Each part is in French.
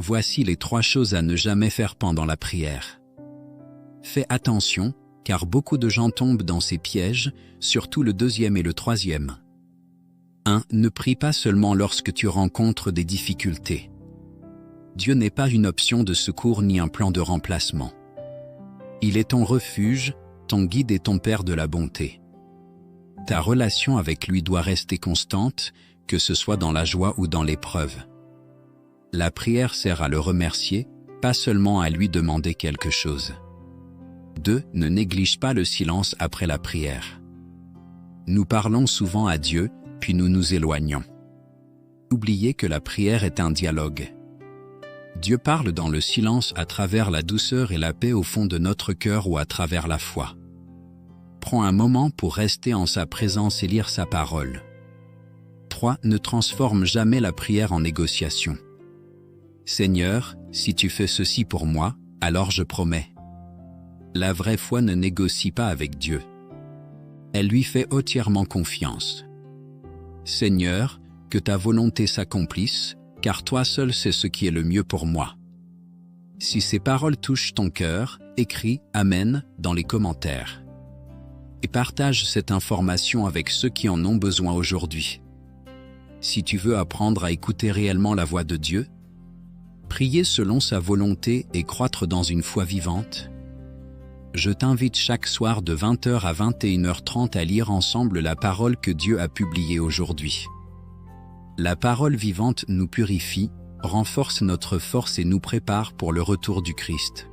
Voici les 3 choses à ne jamais faire pendant la prière. Fais attention, car beaucoup de gens tombent dans ces pièges, surtout le 2e et le 3e. 1. Ne prie pas seulement lorsque tu rencontres des difficultés. Dieu n'est pas une option de secours ni un plan de remplacement. Il est ton refuge, ton guide et ton Père de la bonté. Ta relation avec lui doit rester constante, que ce soit dans la joie ou dans l'épreuve. La prière sert à le remercier, pas seulement à lui demander quelque chose. 2. Ne néglige pas le silence après la prière. Nous parlons souvent à Dieu, puis nous nous éloignons. Oubliez que la prière est un dialogue. Dieu parle dans le silence à travers la douceur et la paix au fond de notre cœur ou à travers la foi. Prends un moment pour rester en sa présence et lire sa parole. 3. Ne transforme jamais la prière en négociation. Seigneur, si tu fais ceci pour moi, alors je promets. La vraie foi ne négocie pas avec Dieu. Elle lui fait entièrement confiance. Seigneur, que ta volonté s'accomplisse, car toi seul sais ce qui est le mieux pour moi. Si ces paroles touchent ton cœur, écris « Amen » dans les commentaires. Et partage cette information avec ceux qui en ont besoin aujourd'hui. Si tu veux apprendre à écouter réellement la voix de Dieu, prier selon sa volonté et croître dans une foi vivante, je t'invite chaque soir de 20h à 21h30 à lire ensemble la parole que Dieu a publiée aujourd'hui. La parole vivante nous purifie, renforce notre force et nous prépare pour le retour du Christ.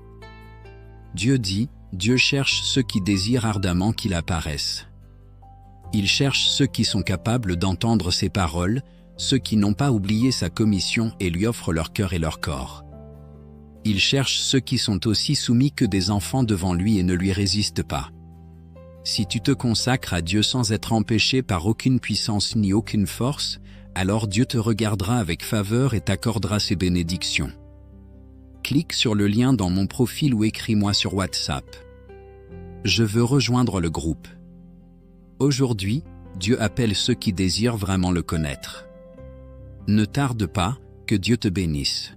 Dieu dit, Dieu cherche ceux qui désirent ardemment qu'il apparaisse. Il cherche ceux qui sont capables d'entendre ses paroles, ceux qui n'ont pas oublié sa commission et lui offrent leur cœur et leur corps. Il cherche ceux qui sont aussi soumis que des enfants devant lui et ne lui résistent pas. Si tu te consacres à Dieu sans être empêché par aucune puissance ni aucune force, alors Dieu te regardera avec faveur et t'accordera ses bénédictions. Clique sur le lien dans mon profil ou écris-moi sur WhatsApp. Je veux rejoindre le groupe. Aujourd'hui, Dieu appelle ceux qui désirent vraiment le connaître. Ne tarde pas, que Dieu te bénisse.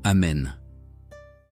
Amen.